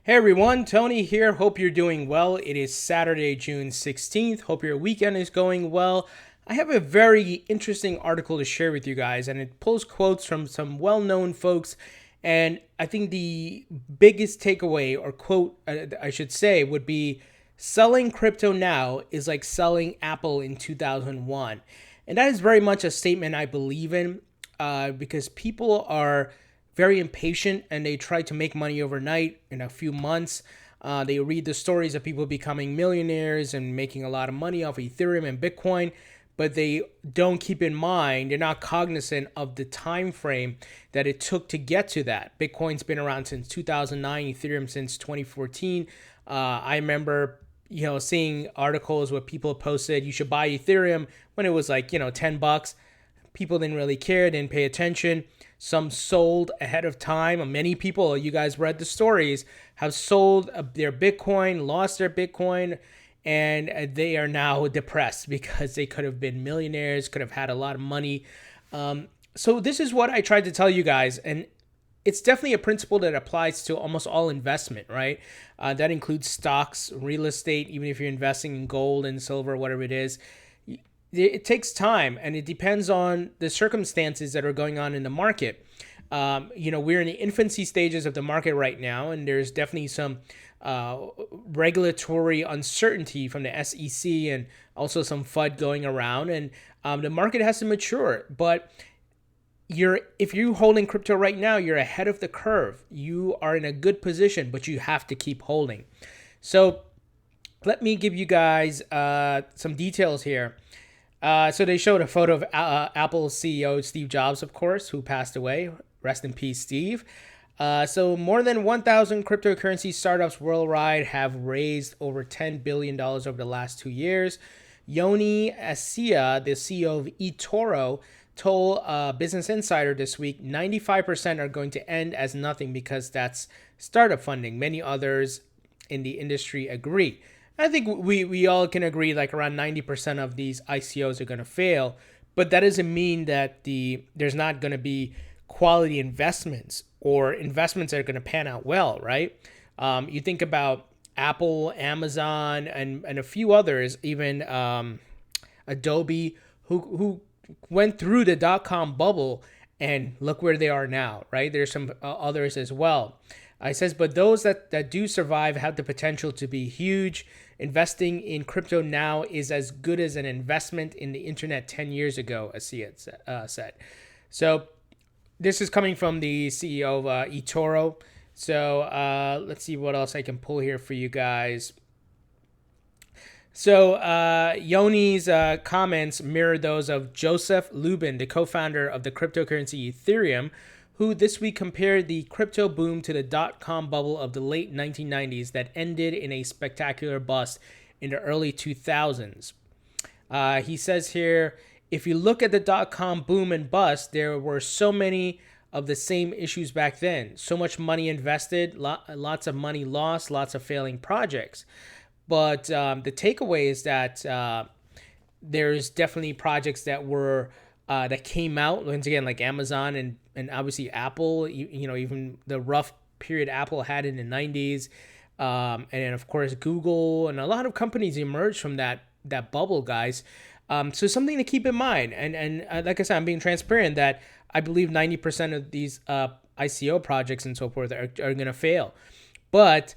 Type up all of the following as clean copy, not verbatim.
Hey everyone, Tony here. Hope you're doing well. It is Saturday, June 16th. Hope your weekend is going well. I have a very interesting article to share with you guys, and it pulls quotes from some well known folks. And I think the biggest takeaway, or quote, I should say, would be selling crypto now is like selling Apple in 2001. And that is very much a statement I believe in because people are very impatient and they try to make money overnight in a few months. They read the stories of people becoming millionaires and making a lot of money off Ethereum and Bitcoin, but they don't keep in mind, they're not cognizant of the time frame that it took to get to that. Bitcoin's been around since 2009, Ethereum since 2014. I remember seeing articles where people posted you should buy Ethereum when it was like, $10. People didn't really care, didn't pay attention. Some sold ahead of time. Many people, you guys read the stories, have sold their Bitcoin, lost their Bitcoin, and they are now depressed because they could have been millionaires, could have had a lot of money. So this is what I tried to tell you guys, and it's definitely a principle that applies to almost all investment, right? That includes stocks, real estate, even if you're investing in gold and silver, whatever it is. It takes time, and it depends on the circumstances that are going on in the market. We're in the infancy stages of the market right now, and there's definitely some regulatory uncertainty from the SEC and also some FUD going around, and the market has to mature. But if you're holding crypto right now, you're ahead of the curve. You are in a good position, but you have to keep holding. So let me give you guys some details here. So they showed a photo of Apple CEO Steve Jobs, of course, who passed away. Rest in peace, Steve. So more than 1,000 cryptocurrency startups worldwide have raised over $10 billion over the last 2 years. Yoni Assia, the CEO of eToro, told Business Insider this week 95% are going to end as nothing because that's startup funding. Many others in the industry agree. I think we all can agree like around 90% of these ICOs are going to fail, but that doesn't mean that there's not going to be quality investments or investments that are going to pan out well, right? You think about Apple, Amazon, and a few others, even Adobe, who went through the dot-com bubble and look where they are now, right? There's some others as well. It says, but those that do survive have the potential to be huge. Investing in crypto now is as good as an investment in the internet 10 years ago, Assia said. So this is coming from the CEO of eToro. So let's see what else I can pull here for you guys. So Yoni's comments mirror those of Joseph Lubin, the co-founder of the cryptocurrency Ethereum, who this week compared the crypto boom to the dot-com bubble of the late 1990s that ended in a spectacular bust in the early 2000s. He says here, if you look at the dot-com boom and bust, there were so many of the same issues back then. So much money invested, lots of money lost, lots of failing projects. But the takeaway is that there's definitely projects that were that came out once again, like Amazon and obviously Apple. Even the rough period Apple had in the 90s, and then of course Google and a lot of companies emerged from that bubble, guys. So something to keep in mind. And like I said, I'm being transparent that I believe 90% of these ICO projects and so forth are going to fail, but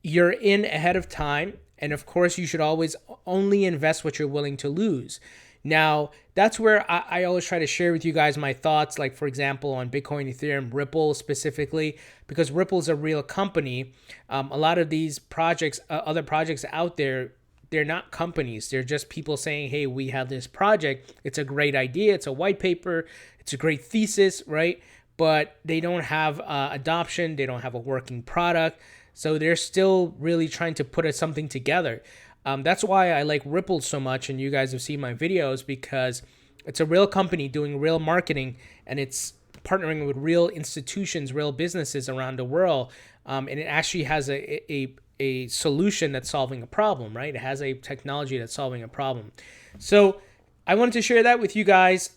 you're in ahead of time. And of course, you should always only invest what you're willing to lose. Now, that's where I always try to share with you guys my thoughts, like, for example, on Bitcoin, Ethereum, Ripple specifically, because Ripple is a real company. A lot of these projects, other projects out there, they're not companies. They're just people saying, hey, we have this project. It's a great idea. It's a white paper. It's a great thesis, right? But they don't have adoption. They don't have a working product. So they're still really trying to put something together. That's why I like Ripple so much, and you guys have seen my videos, because it's a real company doing real marketing, and it's partnering with real institutions, real businesses around the world, and it actually has a solution that's solving a problem, right? It has a technology that's solving a problem. So I wanted to share that with you guys.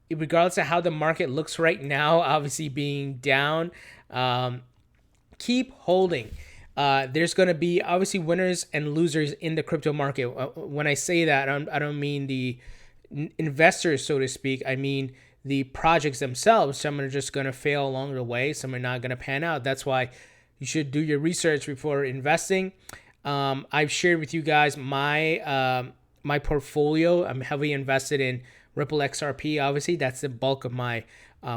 Regardless of how the market looks right now, obviously being down, keep holding. There's going to be obviously winners and losers in the crypto market. When I say that, I don't mean the investors, so to speak. I mean the projects themselves. Some are just going to fail along the way. Some are not going to pan out. That's why you should do your research before investing. I've shared with you guys my portfolio. I'm heavily invested in Ripple XRP. Obviously, that's the bulk of my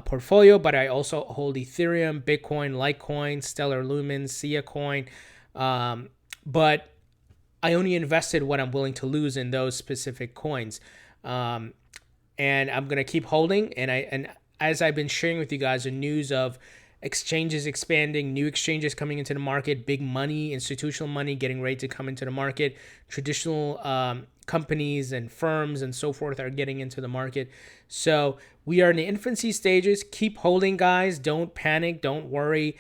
portfolio, but I also hold Ethereum, Bitcoin, Litecoin, Stellar Lumens, Sia Coin. But I only invested what I'm willing to lose in those specific coins. And I'm gonna keep holding. And as I've been sharing with you guys, the news of exchanges expanding, new exchanges coming into the market, big money, institutional money getting ready to come into the market, traditional companies and firms and so forth are getting into the market. So we are in the infancy stages. Keep holding, guys. Don't panic. Don't worry.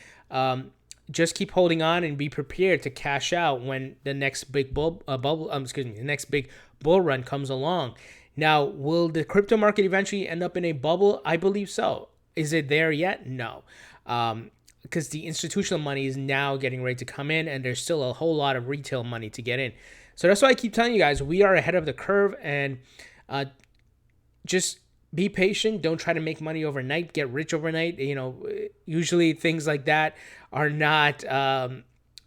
Just keep holding on and be prepared to cash out when the next big the next big bull run comes along. Now, will the crypto market eventually end up in a bubble? I believe so. Is it there yet? No. Because the institutional money is now getting ready to come in, and there's still a whole lot of retail money to get in. So that's why I keep telling you guys, we are ahead of the curve, and just be patient. Don't try to make money overnight, get rich overnight. Usually things like that are not,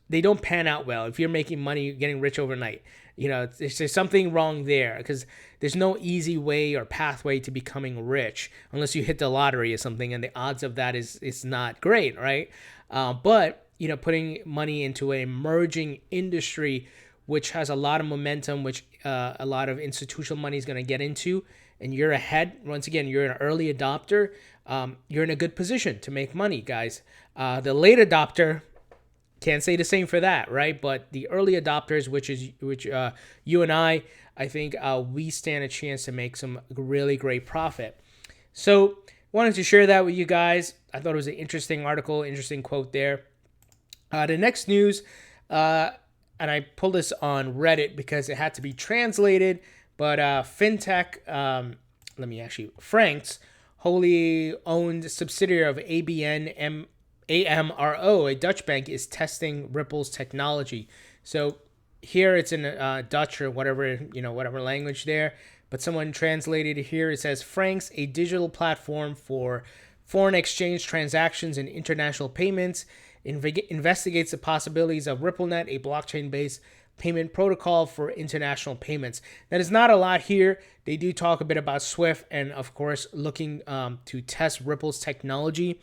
they don't pan out well. If you're making money, getting rich overnight, there's something wrong there, because there's no easy way or pathway to becoming rich unless you hit the lottery or something, and the odds of that is not great, right? But putting money into an emerging industry which has a lot of momentum, which a lot of institutional money is going to get into, and you're ahead. Once again, you're an early adopter. You're in a good position to make money, guys. The late adopter, can't say the same for that, right? But the early adopters, which you and I think we stand a chance to make some really great profit. So wanted to share that with you guys. I thought it was an interesting article, interesting quote there. The next news, and I pulled this on Reddit because it had to be translated, but fintech, Franx, wholly owned subsidiary of ABN AMRO, a Dutch bank, is testing Ripple's technology. So here it's in Dutch or whatever language there, but someone translated it here. It says Franx, a digital platform for foreign exchange transactions and international payments, investigates the possibilities of RippleNet, a blockchain-based payment protocol for international payments. That is not a lot here. They do talk a bit about Swift and, of course, looking to test Ripple's technology,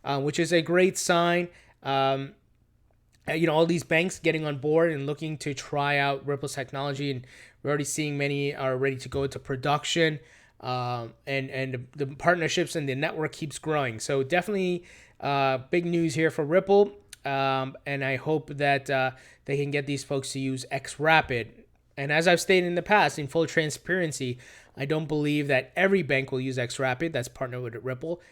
which is a great sign. All these banks getting on board and looking to try out Ripple's technology, and we're already seeing many are ready to go into production. And the partnerships and the network keeps growing. So definitely big news here for Ripple. And I hope that they can get these folks to use XRapid. And as I've stated in the past, in full transparency, I don't believe that every bank will use XRapid that's partnered with Ripple.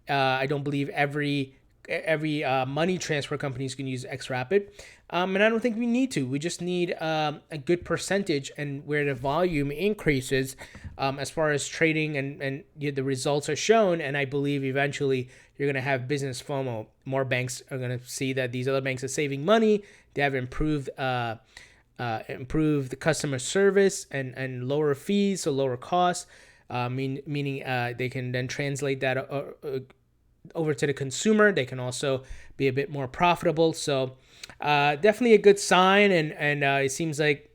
I don't believe every money transfer companies can use XRapid. And I don't think we need to. We just need a good percentage, and where the volume increases as far as trading and the results are shown. And I believe eventually you're going to have business FOMO. More banks are going to see that these other banks are saving money. They have improved the customer service and lower fees, so lower costs, meaning they can then translate that over to the consumer. They can also be a bit more profitable. So definitely a good sign. And it seems like,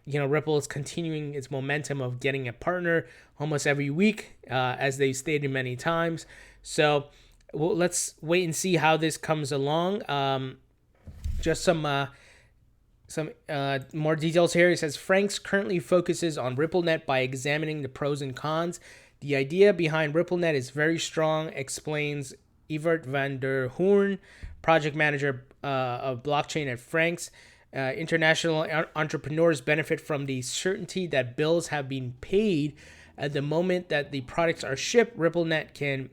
Ripple is continuing its momentum of getting a partner almost every week, as they've stated many times. So let's wait and see how this comes along. Just some more details here. It says Franx currently focuses on RippleNet by examining the pros and cons. The idea behind RippleNet is very strong, explains Evert van der Hoorn, project manager of blockchain at Franx. International entrepreneurs benefit from the certainty that bills have been paid at the moment that the products are shipped. RippleNet can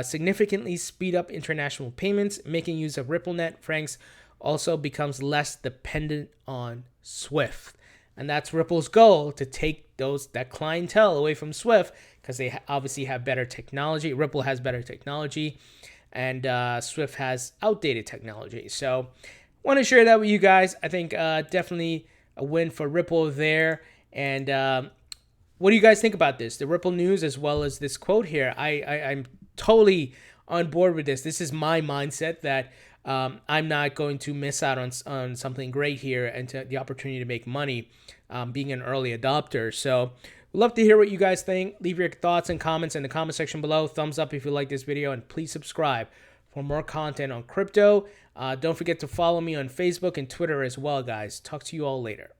significantly speed up international payments. Making use of RippleNet, Franx also becomes less dependent on Swift. And that's Ripple's goal, to take that clientele away from Swift, because they obviously have better technology. Ripple has better technology. and Swift has outdated technology. So want to share that with you guys. I think definitely a win for Ripple there. And what do you guys think about this? The Ripple news as well as this quote here. I'm totally on board with this. This is my mindset that I'm not going to miss out on something great here and the opportunity to make money being an early adopter. So we'd love to hear what you guys think. Leave your thoughts and comments in the comment section below. Thumbs up if you like this video, and please subscribe for more content on crypto. Don't forget to follow me on Facebook and Twitter as well, guys. Talk to you all later.